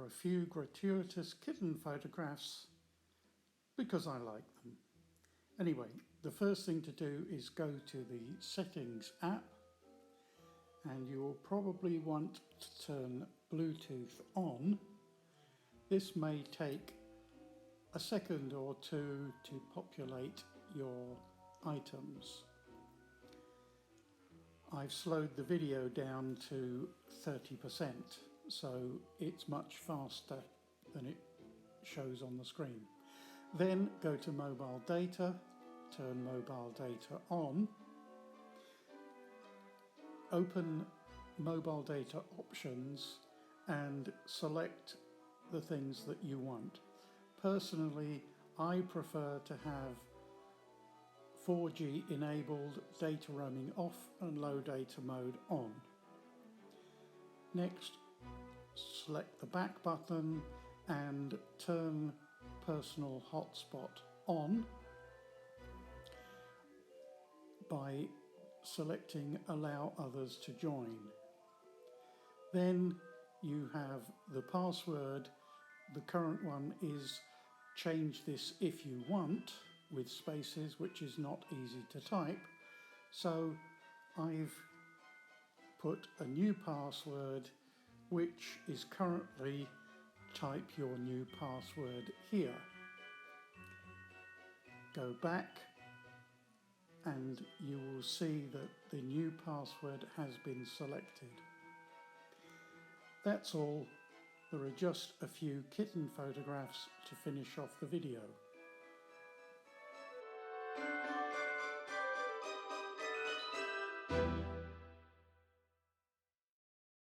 a few gratuitous kitten photographs because I like them. Anyway, the first thing to do is go to the Settings app, and you will probably want to turn Bluetooth on. This may take a second or two to populate your items. I've slowed the video down to 30%, so it's much faster than it shows on the screen. Then go to mobile data, turn mobile data on, open mobile data options and select the things that you want. Personally, I prefer to have 4G enabled, data roaming off and low data mode on. Next, select the back button and turn personal hotspot on by selecting allow others to join. Then you have the password. The current one is change this if you want, with spaces, which is not easy to type. So I've put a new password, which is currently type your new password here. Go back and you will see that the new password has been selected. That's all. There are just a few kitten photographs to finish off the video.